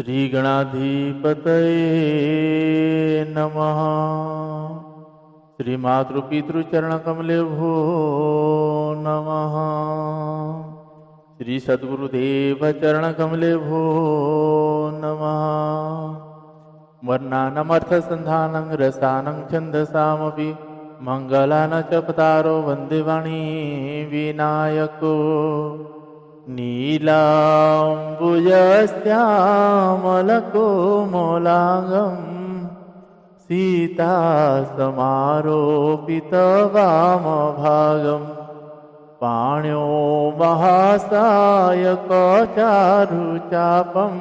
श्रीगणाधिपतये नमः। श्रीमातृपितृचरणकमलेभ्यो नमः। श्री सद्गुरुदेव चरणकमलेभ्यो नमः। वर्णानमर्थसन्धानं रसानं छन्दसामपि मङ्गलान च पतारो वन्दे वाणी विनायको। नीलाम्बुजश्यामलकोमलाङ्गं सीतासमारोपितवामभागं पाण्यो महासायकचारुचापं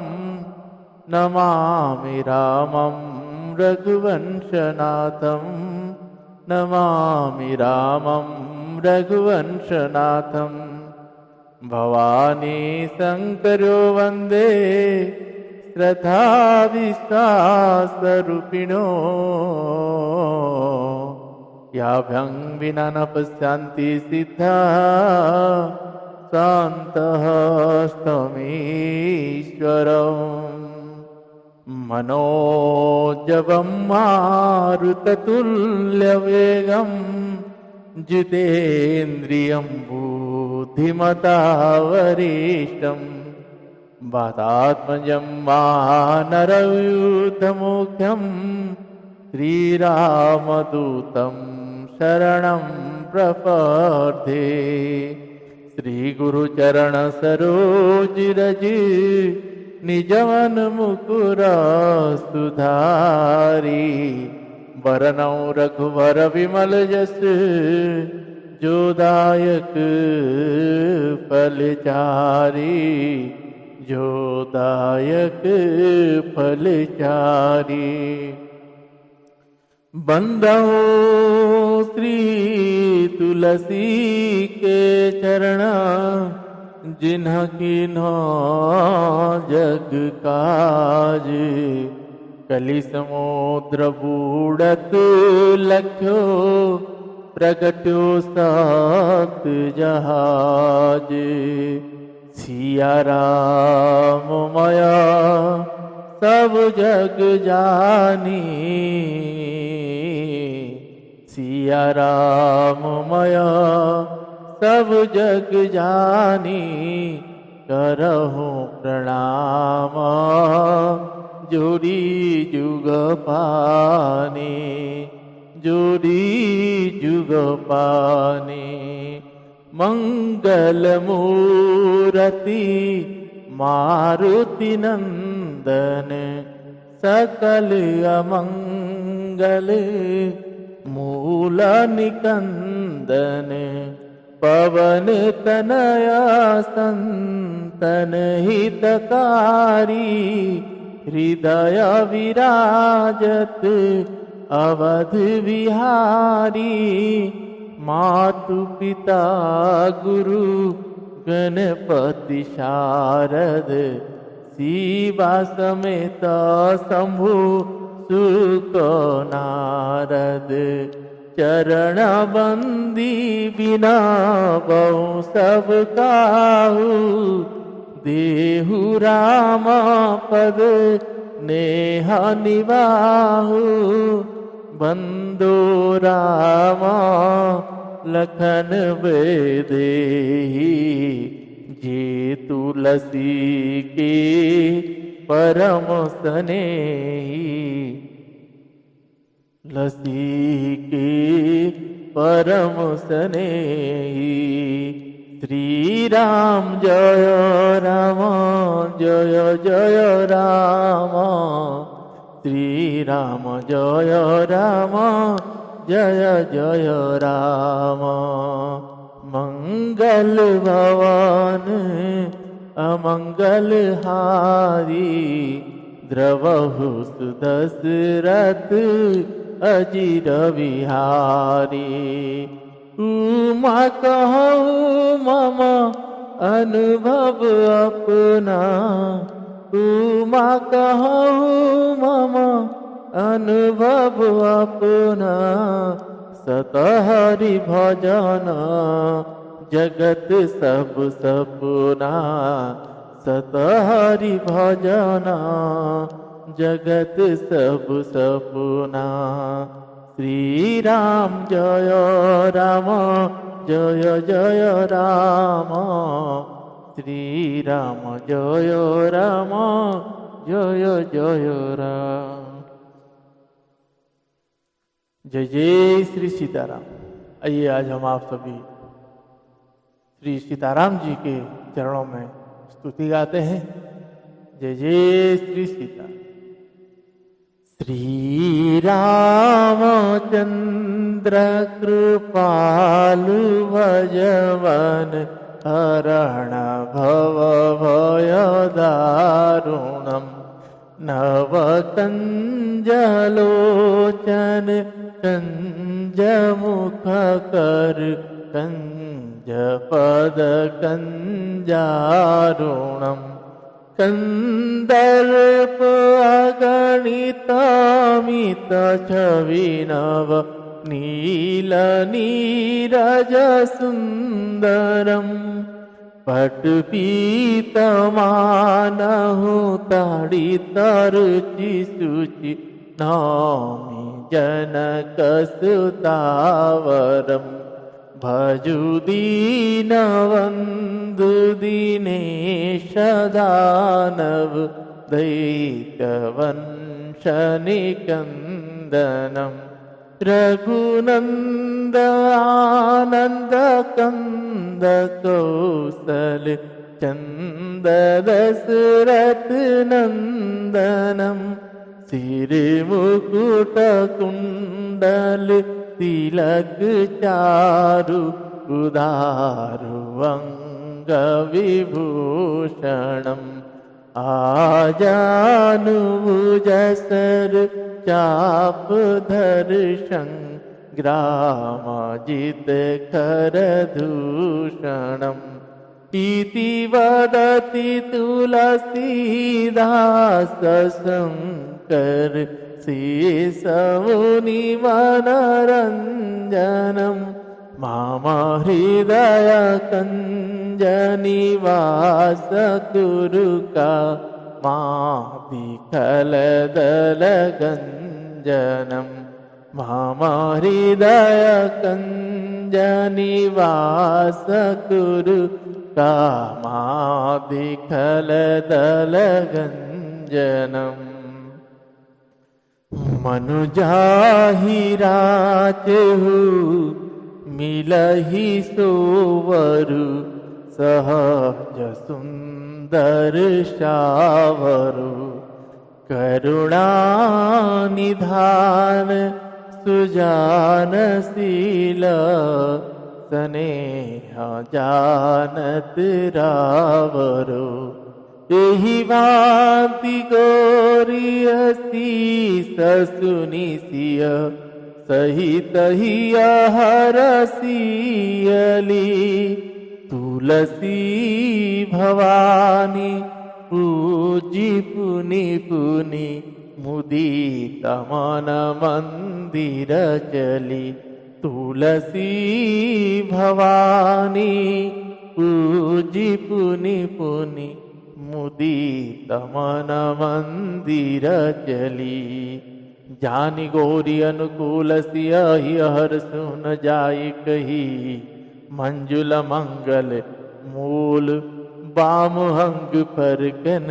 नमामि रामं रघुवंशनाथं। नमामि रामं रघुवंशनाथं। भवानी शंकरो वंदे श्रद्धा विश्वासरूपिणो। याभ्यं विना न पश्यन्ति सिद्धा शान्तः स्तमीश्वरम्। मनोजवं मारुततुल्यवेगं जितेन्द्रियं बुद्धिमतावरिष्ठं। वातात्मजं वानरयूथमुख्यं श्रीरामदूतं शरणं प्रपद्ये। श्रीगुरुचरण सरोज निजमन मुकुर सुधारी। वरनौ रघुवर विमल जस जोदायक फलचारी। जोदायक फलचारी। बंदो श्री तुलसी के चरण जिन्ह किन्हो जग काज। कलि समुद्र बूढ़त लख्यो प्रगट्यो सात जहाज। सिया राम माया सब जग जानी। सिया राम माया सब जग जानी। करहु प्रणाम जोड़ी जुग पानी। जोड़ी जुग पानी। मंगल मूरति मारुति नंदन सकल अमंगल मूल निकंदन। पवन तनया संतन हितकारी। हृदय विराजत अवध विहारी। मातु पिता गुरु गणपति शारद। शिवा समेत शंभु सुत नारद। चरण बंदी बिना बहु सब काहू। देहु राम पद नेह निवाहु। बंदो राम लखन बेदेही। जे तुलसी के परम स्नेही। लसी के परम स्नेही। श्री राम जय राम जय जय राम। श्री राम जय राम जय जय राम। मंगल भवन अमंगल हारी। द्रवहु सुदशरथ अजिर विहारी। उमा कहूँ मम अनुभव अपना। उमा कहूँ मम अनुभव अपना। सतहरि भजन जगत सब सपना। सत हरि भजना जगत सब सपना। श्री राम जय राम जय जय राम, श्री राम जय राम जय जय राम। जय जय श्री सीताराम। आइए आज हम आप सभी श्री सीताराम जी के चरणों में स्तुति गाते हैं। जय जय श्री सीता। श्री रामचंद्र कृपालु भजवन हरण भव भय दारुणम्। नव कंजलोचन कंज मुख कर कंज पद कंजारुणम्। कंदर्प अगणितमित छविनव नील नीरज सुंदरम्। पटपीतमानहु ताडित रुचि शुचि नौमि जनकसुतावरम्। भजु दीनवन्धु दिनेश दानव दैत्यवंशनिकन्दनम्। रघुनंद आनंद कंद कौशल चंद दशरथ नंदनम्। सिर मुकुट कुंडल तिलक चारु उदारु अंग विभूषणम्। आजानुभुज सर चाप धर संग्रामजित कर दूषणम्। इति वदति तुलसीदास शंकर शेषमुनि मनरंजनम्। मम हृदय कंज निवास कुरुका मादिखल दल गंजनम्। मम हृदय कंज निवास कुरु कामादिखल दल गंजनम्। मनुजाहि राचहु मिलहि सोवरु सहज सुंदर शावरु। करुणा निधान सुजानशील स्नेह जानत रावरो। एहि भांति गोरियसी ससुनि सिय सहित हिय हरसियली। तुलसी भवानी पूजी पुनि पुनि मुदित मन मंदिर चली। तुलसी भवानी पूजी पुनि पुनि मुदित मन मंदिर चली। जानि गौरी अनुकूल सिय हर सुन जाय कही। मंजुल मंगल मूल बामहंग फरकन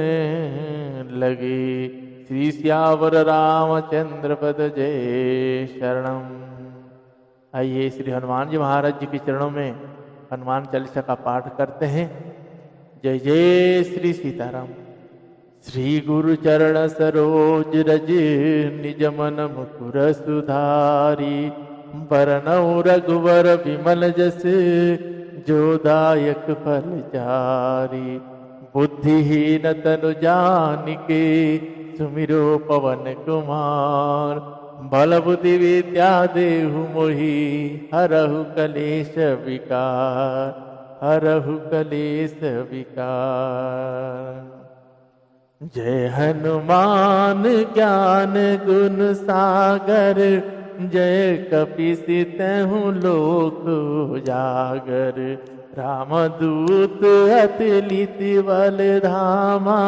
लगे। श्री सियावर रामचंद्र पद जय शरणम। आइए श्री हनुमान जी महाराज जी के चरणों में हनुमान चालीसा का पाठ करते हैं। जय जय श्री सीताराम। श्री गुरु चरण सरोज रज निज मन मुकुर सुधारी। बरनउँ रघुवर विमल जस जो दायक फल चारी। बुद्धिहीन तनु जानिके सुमिरो पवन कुमार। बल बुद्धि विद्या देहु मोहि हरहु कलेश विकार। हरहु कलेश विकार। जय हनुमान ज्ञान गुण सागर। जय कपीस तेहु लोक उजागर। रामदूत अतुलित बल धामा,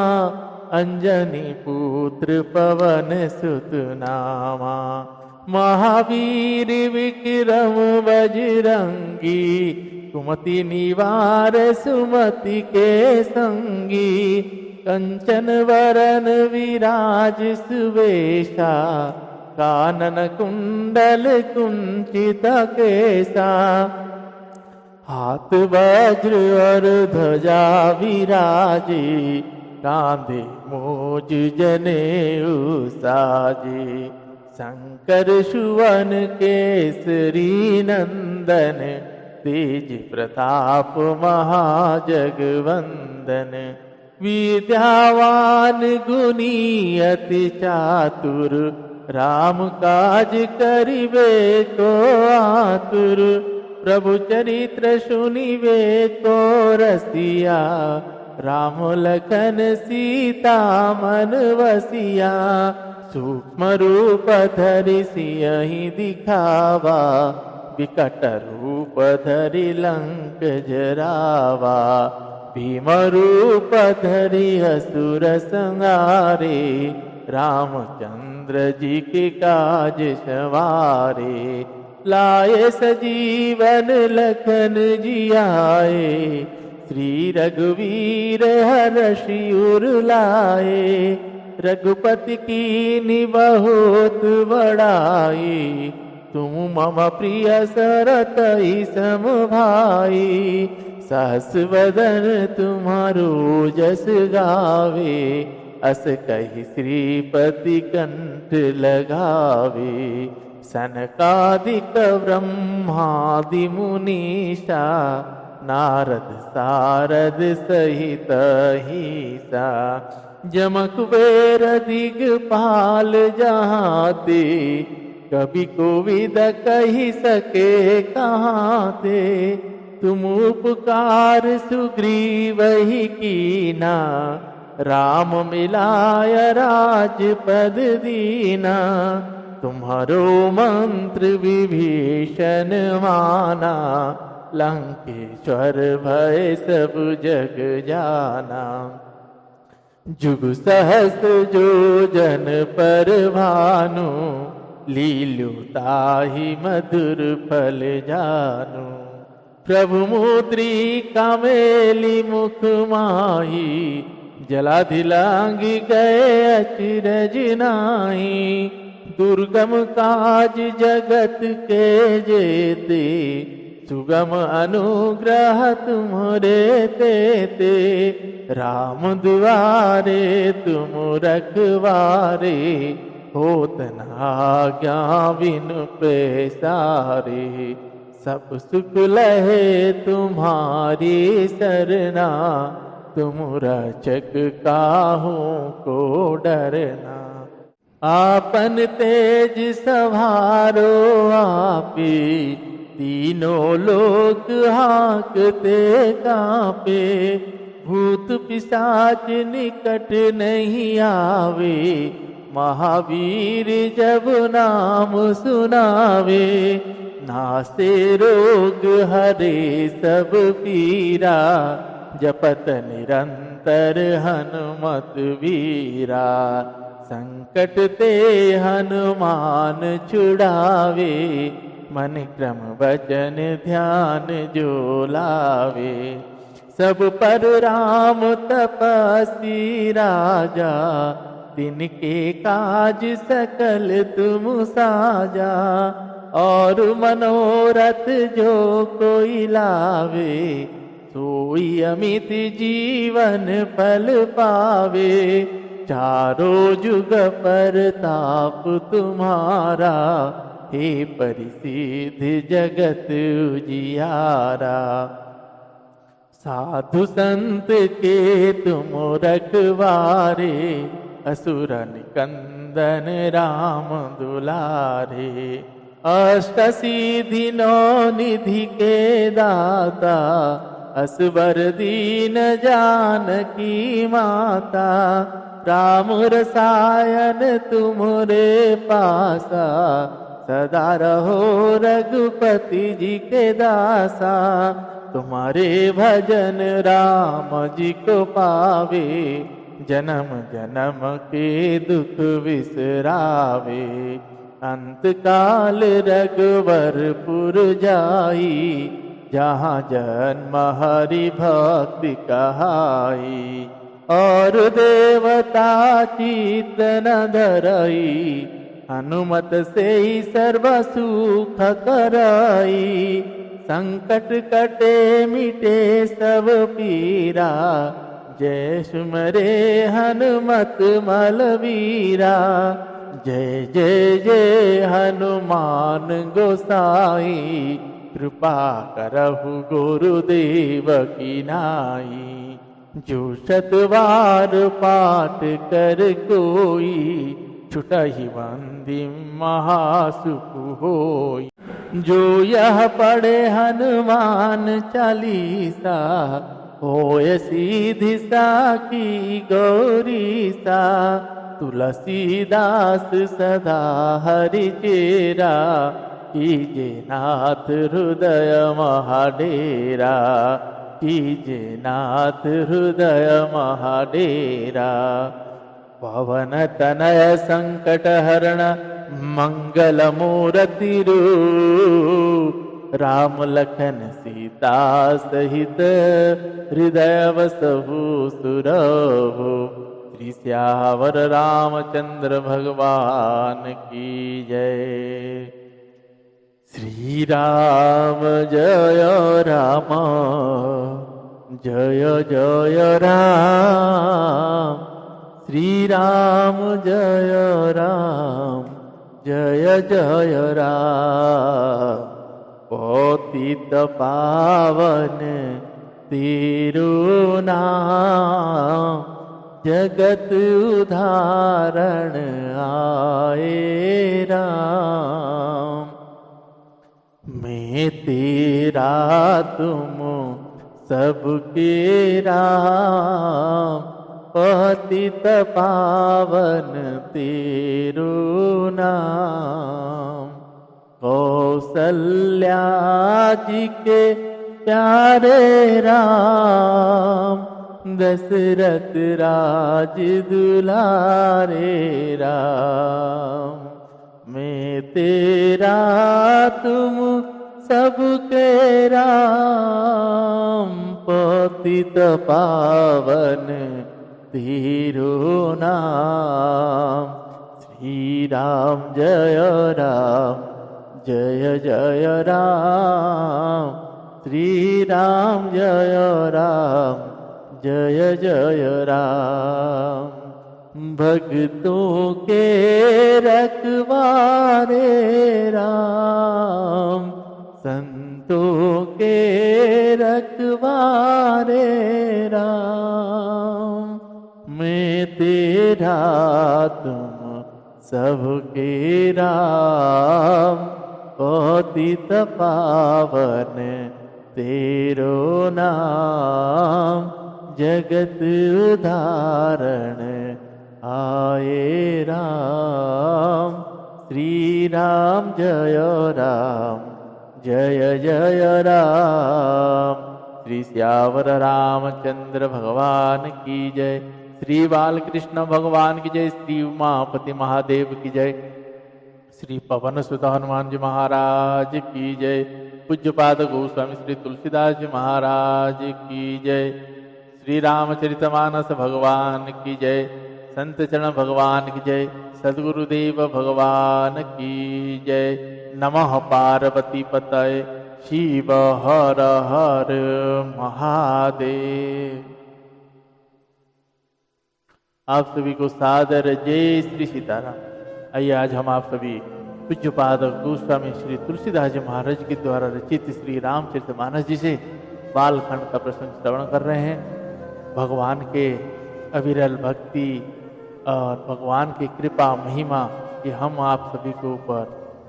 अंजनी पुत्र पवन सुत नामा। महावीर विक्रम बजरंगी, कुमति निवार सुमति के संगी। कंचन वरन विराज सुवेशा, कानन कुंडल कुंचित केसा। हाथ वज्र और ध्वजा विराजे, कांधे मोज जनेऊ साजे। शंकर सुवन केसरी नंदन, तेज प्रताप महाजगवंदन। विद्यावान गुणी अति चातुर, राम काज करिबे को आतुर। प्रभु चरित्र सुनिबे को रसिया, राम लखन सीता मन वसिया। सूक्ष्म रूप धरि सियहि दिखावा, विकट रूप धरि लंक जरावा। भीम रूप धरि असुर संहारे, रामचंद्र जी के काज सवारे। लाए सजीवन लखन जियाए, श्री रघुवीर हर्षि उर लाए। रघुपति कीन्हि बहुत बड़ाई, तुम मम प्रिय सरतहि सम भाई। सहस वदन तुम्हारो जस गावे, अस कहि श्रीपति कंठ लगावे। सनकादिक ब्रह्मादि मुनीषा, नारद सारद सहित अहिसा। जम कुबेर दिगपाल जहाते, कवि कोविद कहि सके कहाते। तुम उपकार सुग्रीवहि कीना, राम मिलाय राजपद दीना। तुम्हारो मंत्र विभीषण माना, लंकेश्वर भय सब जग जाना। जुग सहस्र जो जन पर भानु, लील्यो ताहि मधुर फल जानु। प्रभु मुद्रिका मेली मुख माही, जलाधि लांघि गए अचरज नाहीं। दुर्गम काज जगत के जेते, सुगम अनुग्रह तुम्हरे तेते। राम दुआरे तुम रखवारे, होत न आज्ञा बिनु पैसारे। सब सुख लहे तुम्हारी सरना, तुम रक्षक काहू को डरना। आपन तेज सवारो आपे, तीनों लोक हांकते कांपे। भूत पिशाच निकट नहीं आवे, महावीर जब नाम सुनावे। नासे रोग हरे सब पीरा, जपत निरंतर हनुमत वीरा। संकट ते हनुमान छुड़ावे, मन क्रम वचन ध्यान जो लावे। सब पर राम तपस्वी राजा, तिनके काज सकल तुम साजा। और मनोरथ जो कोई लावे, सोई अमित जीवन फल पावे। चारों जुग परताप तुम्हारा, हे परिसिद्ध जगत उजियारा। साधु संत के तुम रखवारे, असुर निकंदन राम दुलारे। अष्ट सिद्धि नौ निधि के दाता, असबर दीन जानकी माता। राम रसायन तुमरे पासा, सदा रहो रघुपति जी के दासा। तुम्हारे भजन राम जी को पावे, जन्म जन्म के दुख विसरावे। अंत काल रघुवरपुर जाई, जहाँ जन्म हरि भक्ति कहाई। और देवता चित्त न धरई, हनुमत से ही सर्व सुख करई। संकट कटे मिटे सब पीरा, जय सुमरे हनुमत मलवीरा। जय जय जय हनुमान गोसाई, कृपा करहु गुरुदेव की नाई। जो शतवार पाठ कर कोई, छुटहि बंदी महासुख होई। जो यह पढ़े हनुमान चालीसा, होय सीधि साखी गौरीसा। तुलसीदास सदा हरि चेरा, कीजे नाथ हृदय महाडेरा। कीजे नाथ हृदय महाडेरा। पवन तनय संकट हरण, मंगल मूर्ति रूप। राम लखन सीता सहित, हृदय वसहु सुरभूप। श्री सियावर रामचंद्र भगवान की जय। श्री राम जय राम, जय जय राम। श्री राम जय राम, जय जय राम। पतित पावन तेरो नाम, जगत उधारण आए राम। मैं तेरा तुम सबके राम, पतित पावन तेरो नाम। कौसल्या जी के प्यारे राम, दशरथ राज दुलारे राम। मैं तेरा तुम सबके राम, पतित पावन तेरो नाम। श्री राम जय राम, जय जय राम। श्री राम जय राम, जय जय राम। भक्तों के रखवारे राम, संतों के रखवारे राम। मैं तेरा तुम सबके राम, पतित पावन तेरो नाम। जगत उधारण आए राम। श्री राम जय राम, जय जय राम। श्री सियावर रामचंद्र भगवान की जय। श्री बालकृष्ण भगवान की जय। श्री उमापति महादेव की जय। श्री पवन सुत हनुमान जी महाराज की जय। पूज्यपाद गोस्वामी श्री तुलसीदास जी महाराज की जय। श्री रामचरितमानस भगवान की जय। संत चरण भगवान की जय। सद्गुरुदेव भगवान की जय। नमः पार्वती पतये शिव हर हर महादेव। आप सभी को सादर जय श्री सीताराम। आइए आज हम आप सभी पूज्यपाद गोस्वामी श्री तुलसीदास जी महाराज के द्वारा रचित श्री रामचरितमानस जी से बालखंड का प्रसंग श्रवण कर रहे हैं। भगवान के अविरल भक्ति और भगवान की कृपा महिमा ये हम आप सभी के ऊपर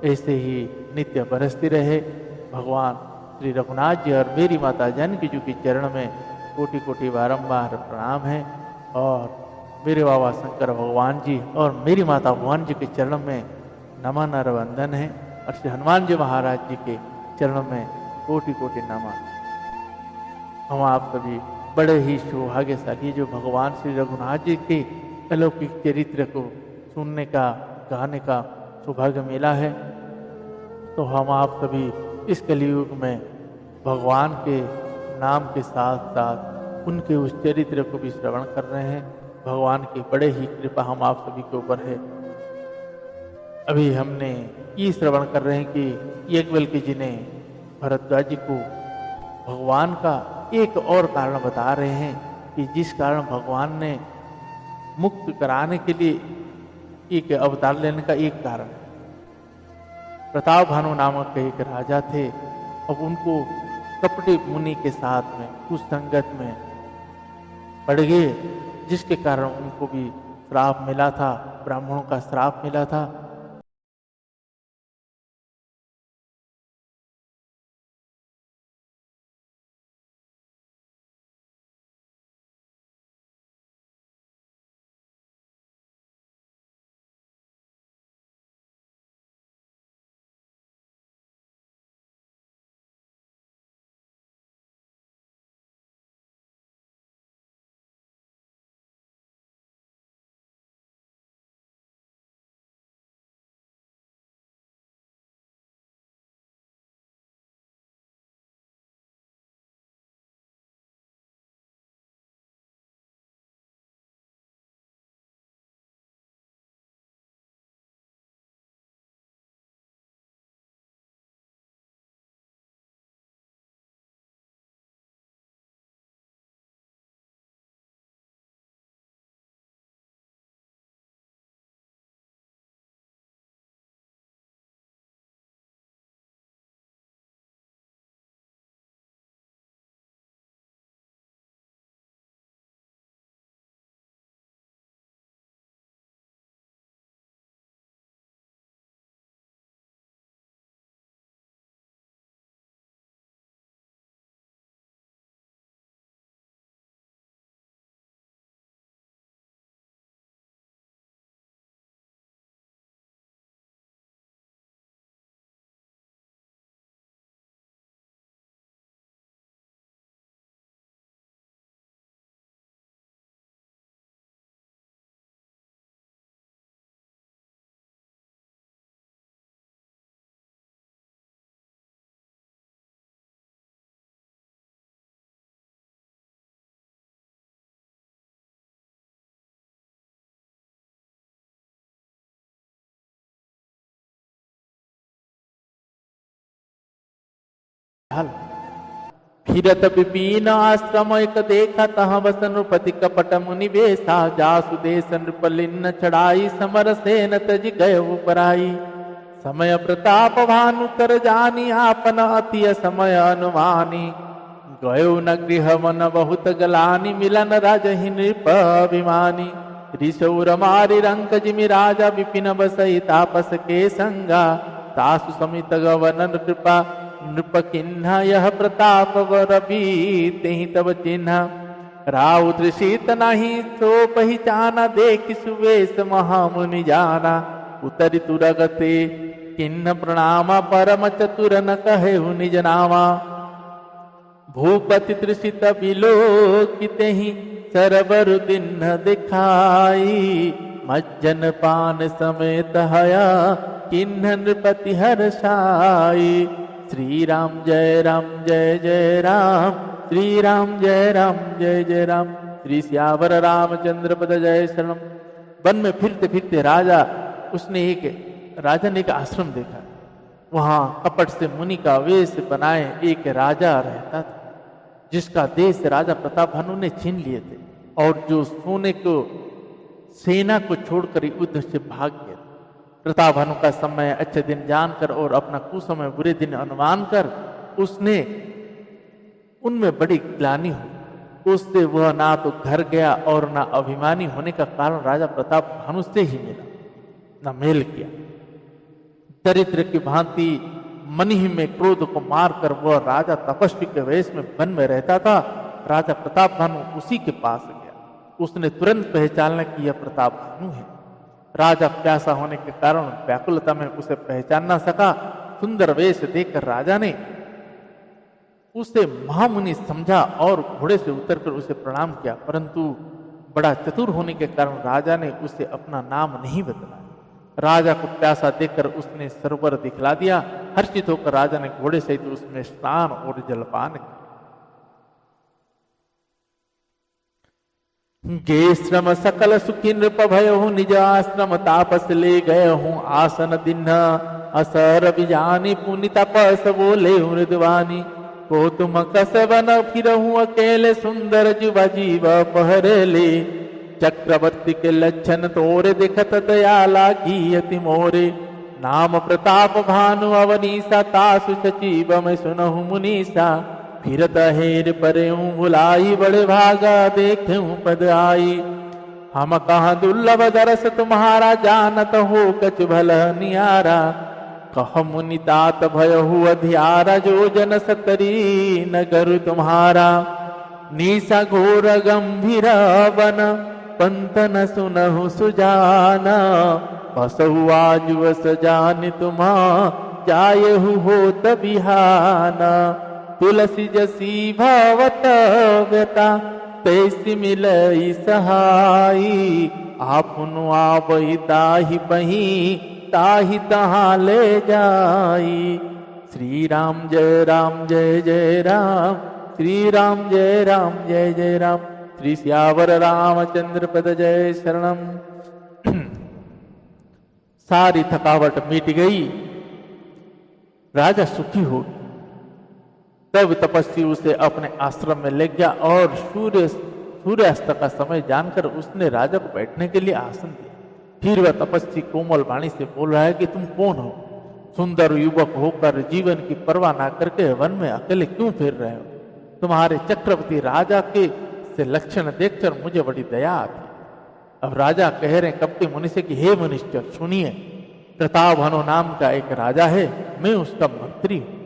ऐसे ही नित्य बरसती रहे। भगवान श्री रघुनाथ जी और मेरी माता जानकी जी के चरण में कोटि कोटि बारंबार प्रणाम है। और मेरे बाबा शंकर भगवान जी और मेरी माता भगवान जी के चरण में नमन और वंदन है। और श्री हनुमान जी महाराज जी के चरण में कोटि कोटि नमन। हम आप सभी बड़े ही सौभाग्यशाली जो भगवान श्री रघुनाथ जी के अलौकिक चरित्र को सुनने का, गाने का सौभाग्य मिला है। तो हम आप सभी इस कलयुग में भगवान के नाम के साथ साथ उनके उस चरित्र को भी श्रवण कर रहे हैं। भगवान की बड़े ही कृपा हम आप सभी के ऊपर है। अभी हमने ये श्रवण कर रहे हैं कि याज्ञवल्क्य जी ने भरद्वाज जी को भगवान का एक और कारण बता रहे हैं कि जिस कारण भगवान ने मुक्त कराने के लिए एक अवतार लेने का एक कारण। प्रताप भानु नामक एक राजा थे। अब उनको कपटी मुनि के साथ में कुछ संगत में पड़ गए, जिसके कारण उनको भी श्राप मिला था, ब्राह्मणों का श्राप मिला था। फिरत विपिन आश्रम एक देखा तहाँ बस नृपति कपट मुनि बेसा जासु देश नृपलिन्न चढ़ाई समर सेन तज गय पराई समय प्रताप भानु कर जानी आपन अति समय अनुमानी गयो न गृह मन बहुत गलानी मिलन राजहि नृप अभिमानी ऋषौर मारि रंक जिमि राजा विपिन बसई तापस के संगा तासु समित गवन कृपा नृप किन्ह यह प्रताप रवि तेहि तब चिन्ह राउ त्रिशीत नहीं सो पहचाना देख सुवेश महामुनि जाना उतरि तुरगते किन्ह प्रणामा परम चतुर न कहे निज नामा भूपति त्रिषित बिलोकिते ही सरबर दिन्ह दिखाई मज्जन पान समेत हया किन्ह नृपति हर्षाई श्री राम जय जय राम श्री राम जय जय राम श्री श्यावर रामचंद्र पद जय शरणम। वन में फिरते फिरते राजा ने एक आश्रम देखा। वहां कपट से मुनि का वेश बनाए एक राजा रहता था, जिसका देश राजा प्रताप भानु ने छीन लिए थे और जो सोने को सेना को छोड़कर युद्ध से भाग गया। प्रताप भानु का समय अच्छे दिन जानकर और अपना कुसमय बुरे दिन अनुमान कर उसने उनमें बड़ी ग्लानि हुई। उससे वह ना तो घर गया और ना अभिमानी होने का कारण राजा प्रताप भानु से ही मिला, न मेल किया। दरिद्र की भांति मन ही में क्रोध को मारकर वह राजा तपस्वी के वेश में वन में रहता था। राजा प्रताप भानु उसी के पास गया। उसने तुरंत पहचाना कि यह प्रताप भानु है। राजा प्यासा होने के कारण व्याकुलता में उसे पहचान न सका। सुंदर वेश देखकर राजा ने उसे महामुनि समझा और घोड़े से उतरकर उसे प्रणाम किया, परंतु बड़ा चतुर होने के कारण राजा ने उसे अपना नाम नहीं बतलाया। राजा को प्यासा देखकर उसने सरोवर दिखला दिया। हर्षित होकर राजा ने घोड़े सहित उसमें स्नान और जलपान किया। गे श्रम सकल सुखी नृप भयो, निज आश्रम तापस ले गए हूँ आसन दिन असर बिजानी, पुनि तपस बोले मृदवानी, को तुम कसबन फिरहूँ अकेले, सुंदर जुवा जीव पहरेले, चक्रवर्ती के लक्षण तोरे, दिखत दया लागी अति मोरे, नाम प्रताप भानु अवनीसा, तासु सचिव मैं सुनहु मुनीसा, फिरत हेर परेऊं बुलाई, बड़े भागा देखूं पद आई, हम कहाँ दुर्लभ दरस तुम्हारा, जानत हो कछ भल नियारा, कह मुनि तात भयहु अधियारा, जो जन सतरी नगर तुम्हारा, निशा घोर गंभीर वन, पंत न सुनहु सुजाना, बसहु आज वस जान तुम्हा, जायहु होत बिहाना, तुलसी जसी भावत व्यता, तैसी मिलई सहाई, आपनु आवई ताहि बही, ताहि तहाँ ले जाई। श्री राम जय राम जय जय राम, श्री राम जय राम जय जय राम, श्री सियावर रामचंद्र पद जय शरणम। सारी थकावट मिट गई, राजा सुखी हो गया। तब तपस्वी उसे अपने आश्रम में ले गया और सूर्यास्त का समय जानकर उसने राजा को बैठने के लिए आसन दिया। फिर वह तपस्वी कोमल वाणी से बोल रहा है कि तुम कौन हो? सुंदर युवक होकर जीवन की परवाह ना करके वन में अकेले क्यों फिर रहे हो? तुम्हारे चक्रवर्ती राजा के से लक्षण देखकर मुझे बड़ी दया आती। अब राजा कह रहे कपटी मुनि से कि हे मनुष्य सुनिए, प्रतापभानु नाम का एक राजा है, मैं उसका मंत्री हूं।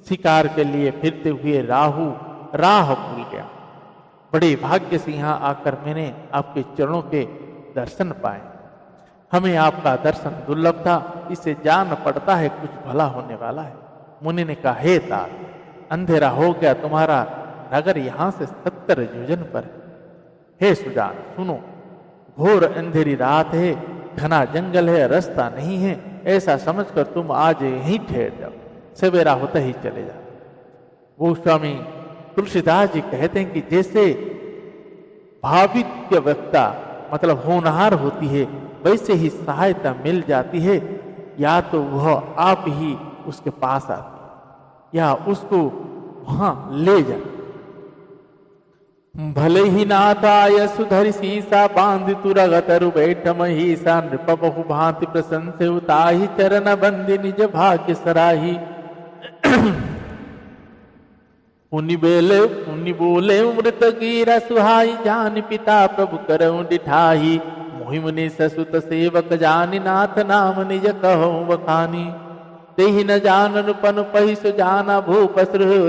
शिकार के लिए फिरते हुए राह भूल गया। बड़े भाग्य से यहाँ आकर मैंने आपके चरणों के दर्शन पाए। हमें आपका दर्शन दुर्लभ था, इसे जान पड़ता है कुछ भला होने वाला है। मुनि ने कहा, हे तात, अंधेरा हो गया, तुम्हारा नगर यहाँ से 70 योजन पर है। हे सुजान सुनो, घोर अंधेरी रात है, घना जंगल है, रास्ता नहीं है, ऐसा समझकर तुम आज यहीं ठहर जाओ, सवेरा होते ही चले जाओ। गोस्वामी तुलसीदास जी कहते हैं कि जैसे भावित वक्ता मतलब होनहार होती है, वैसे ही सहायता मिल जाती है, या तो वह आप ही उसके पास आती या उसको वहां ले जाए। भले ही नाथाय सुधरि सीसा, बांध तुरगत रु बैठ महीसा, नृप बहु भांति प्रशंसे, उताहि चरण बंदी निज भाग्य सराही। पुनि बोले अमृत गिरा सुहाई, जान पिता प्रभु करऊं डिठाही, मोहि मुनि ससुत सेवक जानि, नाथ नाम निज कहूं बखानी। तेहि न जानन पन पहि सुजाना, भूप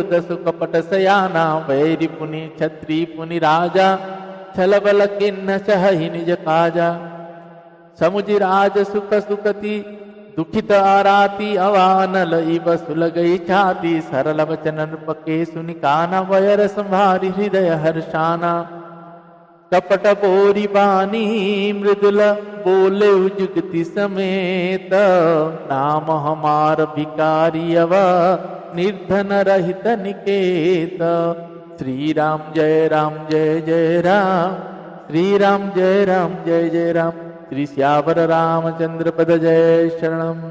दसु कपट सयाना, वैरि पुनि क्षत्रि पुनि राजा, छल बल किन्न सहहि निज काजा। समुझि राज सुख सुखति, दुखित आराती, अवानल इव सुलगई छाती, सरल वचन पके सुनि काना, वयर संभारि हृदय हर्षाना। कपट बोरी बानी मृदुल, बोले जुगति समेत, नाम हमार भिकारी अव, निर्धन रहित निकेत। श्री राम जय राम जय जय राम, श्री राम जय राम जय जय राम, श्री सियावर रामचंद्र पद जय शरणम।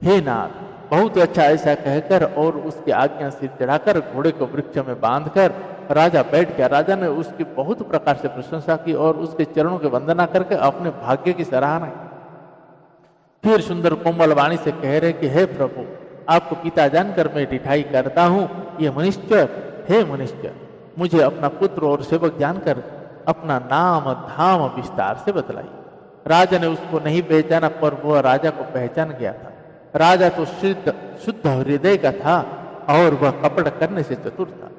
हे नाथ, बहुत अच्छा ऐसा कहकर और उसकी आज्ञा सिर चढ़ाकर घोड़े को वृक्ष में बांधकर राजा बैठ गया। राजा ने उसकी बहुत प्रकार से प्रशंसा की और उसके चरणों की वंदना करके अपने भाग्य की सराहना की। फिर सुंदर कोमल वाणी से कह रहे कि हे प्रभु, आपको पिता जानकर मैं डिठाई करता हूँ। ये मनुष्य, हे मनुष्य, मुझे अपना पुत्र और सेवक जानकर अपना नाम धाम विस्तार से बतलाई। राजा ने उसको नहीं पहचाना, पर वह राजा को पहचान गया था। राजा तो शुद्ध हृदय का था और वह कपट करने से चतुर था।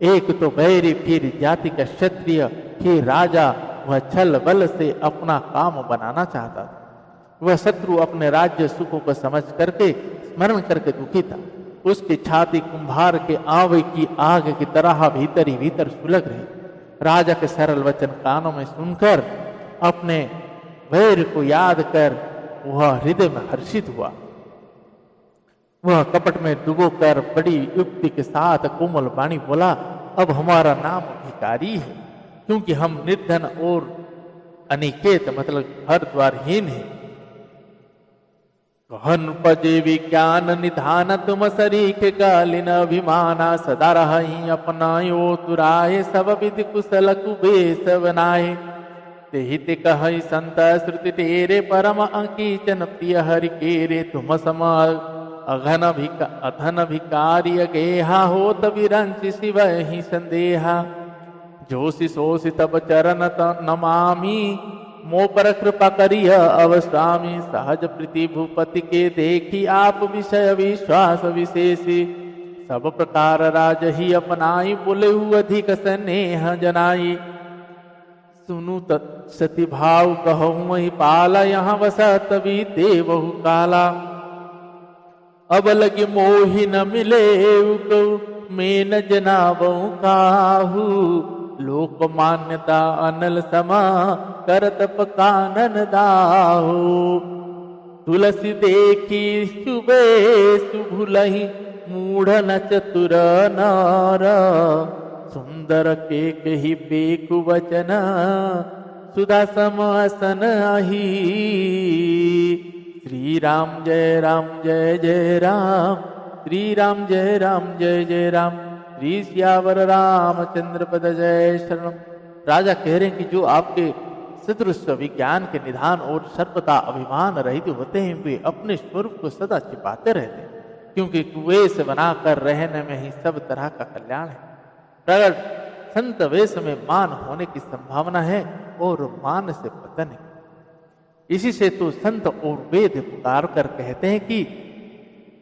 एक तो वैरी, फिर जाति का क्षत्रिय, फिर राजा, वह छल बल से अपना काम बनाना चाहता था। वह शत्रु अपने राज्य सुखों को समझ करके स्मरण करके दुखी था। उसकी छाती कुंभार के आवे की आग की तरह भीतर ही भीतर सुलग रही। राजा के सरल वचन कानों में सुनकर अपने वैर को याद कर वह हृदय में हर्षित हुआ। वह कपट में डुबोकर बड़ी युक्ति के साथ कोमल वाणी बोला, अब हमारा नाम भिखारी है, क्योंकि हम निर्धन और अनिकेत मतलब घर द्वारहीन है। कहन पजे विज्ञान निधान तुम सरीख कालिन अभिमाना सदा रही अपनायो तुराए सब विधि कुशल कुबेश बनाए। तेहित कह संत श्रुति तेरे परम अंकीचन प्रिय हरि केरे तुम सम अधन भिकारी गेहा होत विरंच शिव ही संदेहा। जोशी सोषि तब चरण नमामि मो पर कृपा करिय अवस्वामी। सहज प्रीति भूपति के देखी आप विषय विश्वास विशेषी। सब प्रकार राज ही अपनाई बोले अधिक स्नेह जनाई। सुनु सती भाव कहूँ ही पाला यहाँ वसत भी देवहु काला। अब लगे मोहि न मिले मैं न जनावहु काहू। लोक मान्यता अनल समा करत कानन दाहू। तुलसी देखी सुबे सुभुलहि मूढ़ न चतुर नार। सुंदर के कही बेकु वचन सुधा समासन आही। श्री राम जय जय राम। श्री राम जय जय राम। श्री सियावर रामचंद्र पद जय शरणम। राजा कह रहे हैं कि जो आपके सदृश विज्ञान के निधान और सर्वदा अभिमान रहित होते हैं वे अपने स्वरूप को सदा छिपाते रहते हैं, क्योंकि वेश बनाकर रहने में ही सब तरह का कल्याण है। प्रगट संत वेश में मान होने की संभावना है और मान से पतन है। इसी से तो संत और वेद पुकार कर कहते हैं कि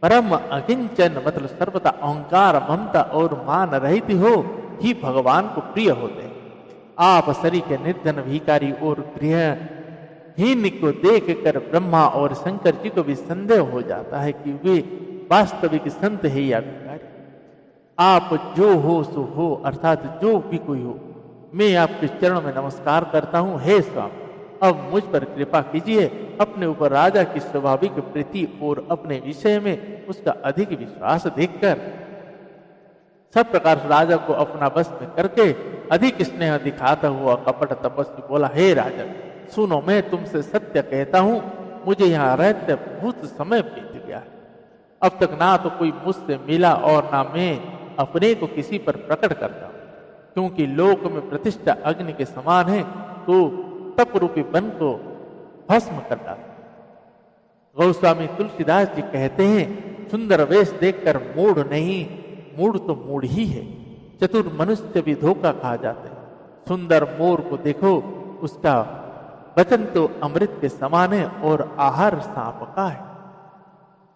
परम अकिंचन मतलब सर्वदा अहंकार ममता और मान रहित हो ही भगवान को प्रिय होते हैं। आप शरीर के निर्धन भिखारी और गृहहीन को देख कर ब्रह्मा और शंकर जी को भी संदेह हो जाता है कि वे वास्तविक संत है या भिखारी। आप जो हो सो हो, अर्थात जो भी कोई हो, मैं आपके चरणों में नमस्कार करता हूँ। हे स्वामी, अब मुझ पर कृपा कीजिए। अपने ऊपर राजा की स्वाभाविक प्रीति और अपने विषय में उसका अधिक विश्वास देखकर सब प्रकार से राजा को अपना बस में करके अधिक स्नेह दिखाता हुआ कपट तपस्वी बोला, हे राजा सुनो, मैं तुमसे सत्य कहता हूँ, मुझे यहाँ रहते बहुत समय बीत गया है। अब तक ना तो कोई मुझसे मिला और ना मैं अपने को किसी पर प्रकट करता हूँ, क्योंकि लोक में प्रतिष्ठा अग्नि के समान है, तो तप रूपी बन को भस्म कर डाला। गोस्वामी तुलसीदास जी कहते हैं, सुंदर वेश देखकर मूढ़ नहीं, मूढ़ तो मूढ़ ही है। चतुर मनुष्य भी धोखा खा जाते हैं। सुंदर मोर को देखो, उसका वचन तो अमृत के समान है और आहार सांप का है।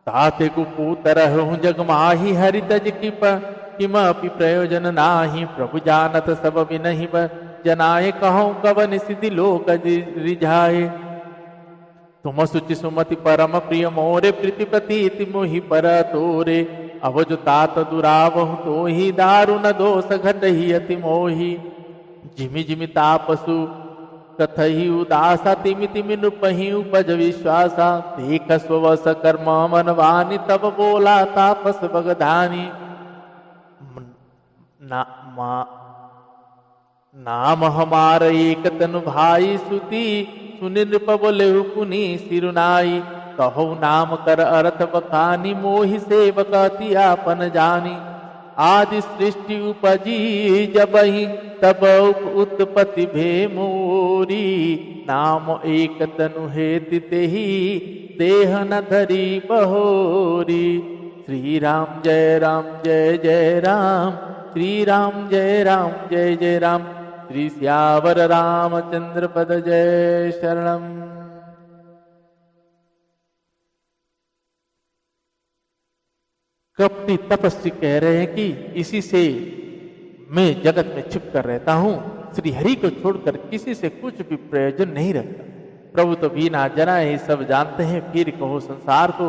ताते कुपूतर हूँ जग माही हरि तज किमपि प्रयोजन नाही। प्रभु जानत सब विनहि जनाए कहो कवन सिद्धि लोक रिझाए। तुम सुचि सुमति परम प्रिय मोरे प्रीति प्रतीति मोहि पर तोरे। अब जो तात दुरावहु तो ही दारुण दोष घट ही अति मोहि। जिमि जिमि तापसु कथहि उदासा तिमि तिमि नृपहि उपज विश्वासा। देख स्ववस कर्म मनवानी तब बोला तापस बगधानी। नाम हमार एक तनु भाई सुती सुनि नृप बोले पुनि सिरुनाई। कहो नाम कर अर्थ बखानी मोहि सेवक अति आपन जानी। आदि सृष्टि उपजी जबहि तब उत्पत्ति भे मोरी। नाम एक तनु हेति तेहि देह न धरी बहोरी। श्री राम जय जय राम। श्री राम जय जय राम। श्री सियावर रामचंद्र पद जय शरणम। कपटी तपस्वी कह रहे हैं कि इसी से मैं जगत में छिप कर रहता हूं, श्री हरि को छोड़कर किसी से कुछ भी प्रयोजन नहीं रखता। प्रभु तो बिना जनाए सब जानते हैं, फिर कहो संसार को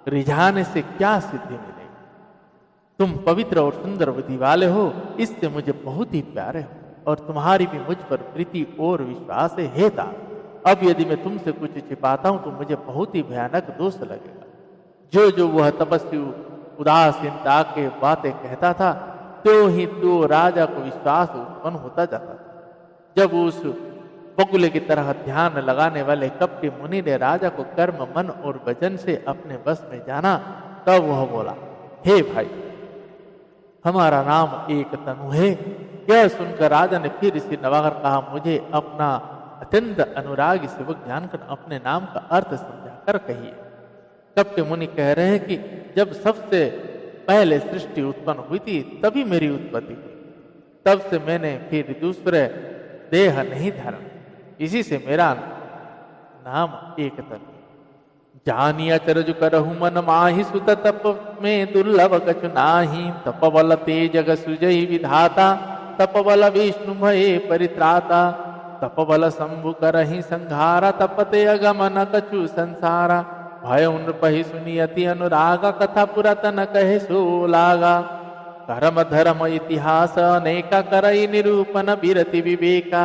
रिझाने से क्या सिद्धि मिलेगी। तुम पवित्र और सुंदर बुद्धि वाले हो, इससे मुझे बहुत ही प्यारे हो और तुम्हारी भी मुझ पर प्रीति और विश्वास है। हे तात, अब यदि मैं तुमसे कुछ छिपाता हूं तो मुझे बहुत ही भयानक दोष लगेगा। जो जो वह तपस्वी उदासीनता के बातें कहता था, त्यों ही तो राजा को विश्वास उत्पन्न होता जाता था। जब उस बगुले की तरह ध्यान लगाने वाले कपटी मुनि ने राजा को कर्म, मन और वचन से अपने बस में जाना, तब वह बोला, हे भाई, हमारा नाम एक तनु है। यह सुनकर राजा ने फिर इसे नवाकर कहा, मुझे अपना अत्यंत अनुरागी सेवक जानकर अपने नाम का अर्थ समझाकर कहिए। कपटी मुनि कह रहे हैं कि जब सबसे पहले सृष्टि उत्पन्न हुई थी तभी मेरी उत्पत्ति हुई, तब से मैंने फिर दूसरे देह नहीं धारण, इसी से मेरा नाम एक तनु। जानिया चरजु करहु मन माहि सुत तप में दुर्लभ कछु नाही। तप बल तेज जग सृजहि विधाता, तप बल विष्णु भये परित्राता। तप बल शंभु करहि संहारा, तपते अगमन कछु संसारा। भय नृपहि सुनि अति अनुराग, कथा पुरातन कहे सो लागा। कर्म धर्म इतिहास अनेका, करई निरूपण बिरति विवेका।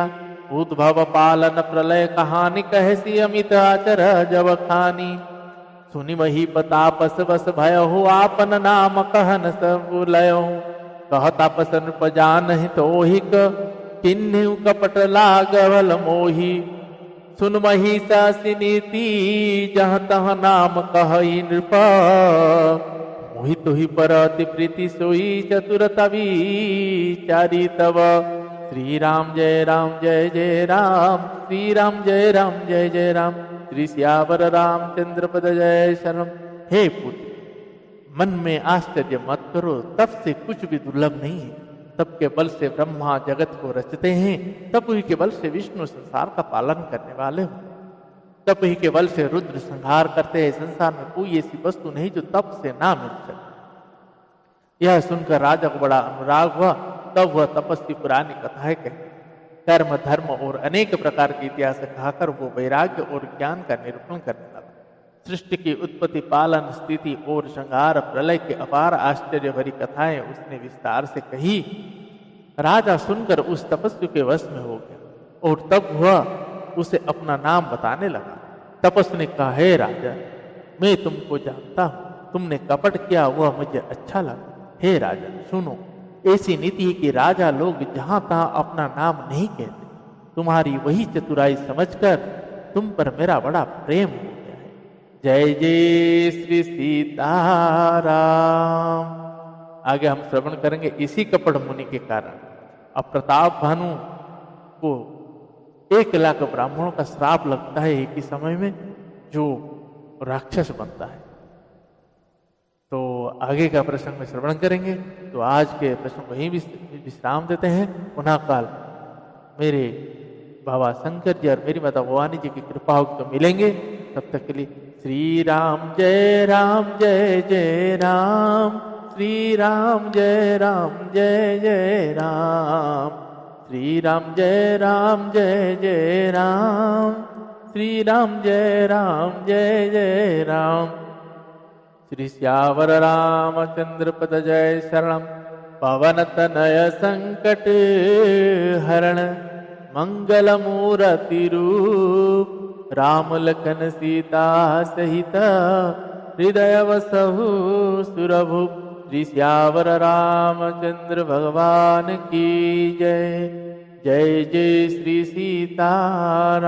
उद्भव पालन प्रलय कहानी, कहसी अमित आचर जब खानी। सुनि मही बतापस बस भय हो, आपन नाम कहन सब लयो। कह तापस नृप जानहि तोहिक, किन्हु कपट लागवल मोही। सुन मही सासी नीति, जहाँ तहाँ नाम कहई नृप। मोहि तुहि पर अति प्रीति सोई, चतुरता विचारी तब। श्री राम जय जय राम, श्री राम जय जय राम। श्री सियावर रामचंद्र पद जय शरण। हे पुत्र, मन में आश्चर्य मत करो, तप से कुछ भी दुर्लभ नहीं है। तप के बल से ब्रह्मा जगत को रचते हैं, तप ही के बल से विष्णु संसार का पालन करने वाले हो। तप ही के बल से रुद्र संहार करते हैं। संसार में कोई ऐसी वस्तु नहीं जो तप से ना मिल सके। यह सुनकर राजा को बड़ा अनुराग हुआ। तब वह तपस्वी पुरानी कथाएं कही, कर्म, धर्म और अनेक प्रकार के इतिहास कहकर वो वैराग्य और ज्ञान का निरूपण करने लगा। सृष्टि की उत्पत्ति, पालन, स्थिति और संहार, प्रलय के अपार आश्चर्य भरी कथाएं उसने विस्तार से कही। राजा सुनकर उस तपस्वी के वश में हो गया और तब वह उसे अपना नाम बताने लगा। तपस्वी ने कहा, हे राजा, मैं तुमको जानता हूं, तुमने कपट किया वह मुझे अच्छा लगा। हे राजा सुनो, ऐसी नीति है कि राजा लोग जहां तहां अपना नाम नहीं कहते। तुम्हारी वही चतुराई समझकर तुम पर मेरा बड़ा प्रेम हो गया है। जय जय श्री सीताराम। आगे हम श्रवण करेंगे इसी कपट मुनि के कारण अब प्रताप भानु को 1 लाख ब्राह्मणों का श्राप लगता है एक ही समय में, जो राक्षस बनता है। तो आगे का प्रसंग में श्रवण करेंगे। तो आज के प्रसंग को यहीं विश्राम देते हैं। पुनः काल मेरे बाबा शंकर जी और मेरी माता भवानी जी की कृपा हो तो मिलेंगे। तब तक के लिए श्री राम जय राम, श्री राम जय जय राम, श्री राम जय राम, श्री राम जय जय राम। श्री सियावर रामचंद्र पद जय शरण। पवन तनय संकट हरण, मंगल मूर्ति रूप। राम लखन सीता सहित, हृदय वसहु सुरभूप। श्री सियावर रामचंद्र भगवान की जय। जय जय श्री सीताराम।